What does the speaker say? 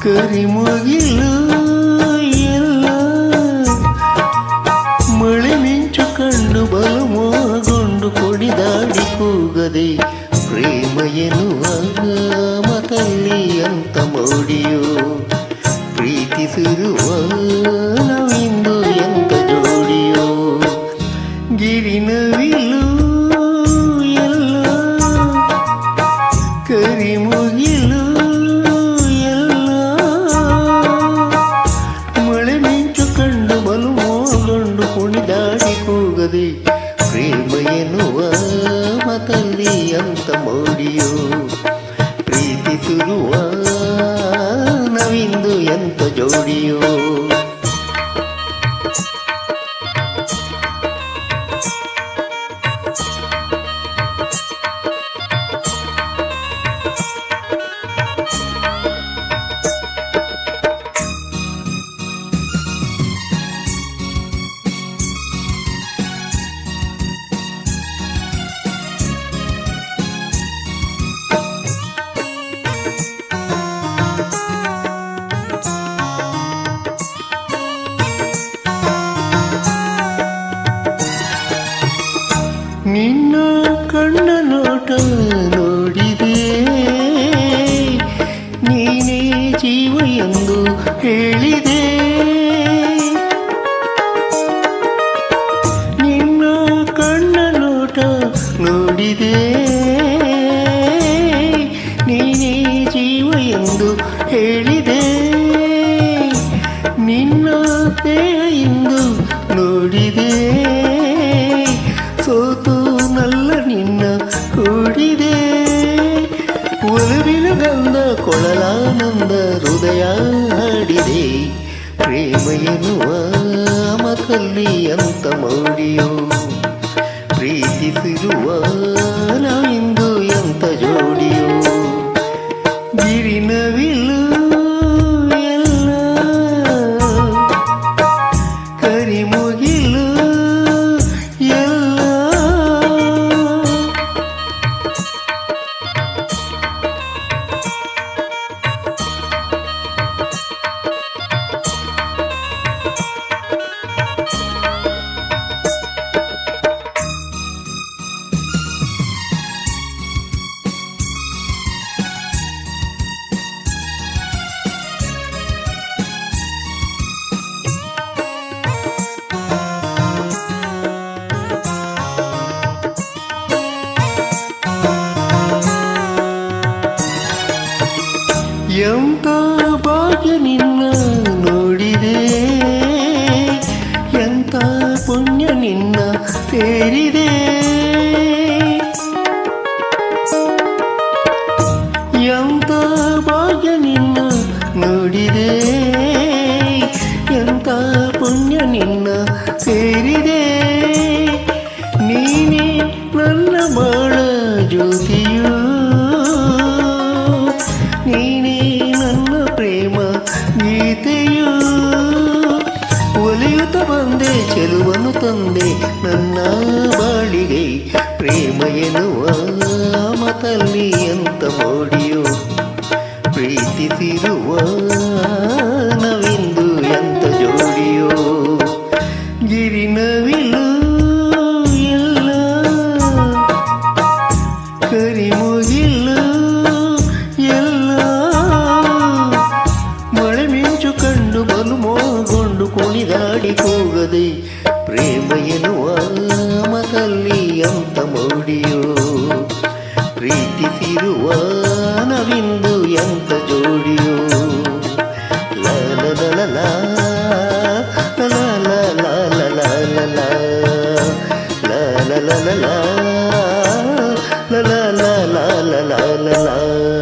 ಕರಿಮುಗಿಲು ಎಲ್ಲ ಮಳೆ ಮಿಂಚು ಕಂಡು ಬಲಮೋಗೊಂಡು ಕೊಡಿದಾಡಿ ಕೂಗದೆ ಪ್ರೇಮ ಎನ್ನುವ ಮತಲ್ಲಿ ಅಂತ ಮೋಡಿಯೋ ಪ್ರೀತಿಸಿರುವ ನಾವಿಂದು ಎಂತ ಜೋಡಿಯೋ ಗಿರಿನವಿಲು ಎಲ್ಲ ಕರಿಮುಗಿಲು ಎಲ್ಲ ಮಳೆ ಮಿಂಚು ಕಂಡು ಬಲುಮೋಗೊಂಡು ಕುಣಿದಾಡಿ ಕೂಗದೆ ಪ್ರೇಮ ಎನ್ನುವ ಮತಲ್ಲಿ ಅಂತ ಮೋಡಿಯೋ ಪ್ರೀತಿಸಿರುವ ನಾವಿಂದು ಎಂತ ಜೋಡಿಯೋ ನಿನ್ನ ಕಣ್ಣ ನೋಟ ನೋಡಿದೆ ನೀನೇ ಜೀವ ಎಂದು ಹೇಳಿದೆ ನಿನ್ನ ಕಣ್ಣ ನೋಟ ನೋಡಿದೆ ನೀನೇ ಜೀವ ಎಂದು ಹೇಳಿದೆ ನಿನ್ನ ದೇಹ ಎಂದು ನೋಡಿದೆ ಸೋತು ನಲ್ಲ ನಿನ್ನ ಕೂಡಿದೆ ಒಲವಿನ ಗಂಧ ಕೊಳಲಾನಂದ ಹೃದಯ ಹಾಡಿದೆ ಪ್ರೇಮ ಎನ್ನುವ ಮತಲ್ಲಿ ಅಂತ ಮೋಡಿಯೋ ಪ್ರೀತಿಸಿರುವ ನಾವಿಂದು ಎಂತ ಜೋಡಿಯೋ ಗಿರಿನವಿಲು ಎಲ್ಲ ಕರಿಮುಗಿಲು ಎಂತ ಭಾಗ್ಯ ನಿನ್ನ ನೋಡಿದೆ ಎಂತ ಪುಣ್ಯ ನಿನ್ನ ಸೇರಿದೆ ಎಂತ ಭಾಗ್ಯ ನಿನ್ನ ನೋಡಿದೆ ಎಂತ ಪುಣ್ಯ ನಿನ್ನ ಸೇರಿದೆ ನೀನೇ ನನ್ನ ಬಾಳ ಜ್ಯೋತಿಯು ನೀನೇ ನನ್ನ ಪ್ರೇಮ ಗೀತೆಯು ಒಲಿಯುತ್ತ ಬಂದೆ ಚೆಲುವನ್ನು ತಂದೆ ನನ್ನ ಬಾಳಿಗೆ ಪ್ರೇಮ ಎನ್ನುವ ಮತಲ್ಲಿ ಅಂತ ಮೋಡಿಯೋ ಪ್ರೀತಿಸಿರುವ ನಾವಿಂದು ಎಂತ ಜೋಡಿಯೋ ಗಿರಿನವಿಲು ಎಲ್ಲ ಕರಿಮುಗಿಲು ಬಲುಮೋಗೊಂಡು ಕುಣಿದಾಡಿ ಕೂಗದೆ ಪ್ರೇಮ ಎನ್ನುವ ಮತಲ್ಲಿ ಅಂತ ಮೋಡಿಯೋ ಪ್ರೀತಿಸಿರುವ ನಾವಿಂದು ಎಂತ ಜೋಡಿಯೋ ಲಾಲ ಲಾಲ ಲಾಲ ಲಾಲ ಲಾಲ ಲಾಲ ಲಾಲ ಲಾಲ ಲಾಲ ಲಾಲ ಲಾಲ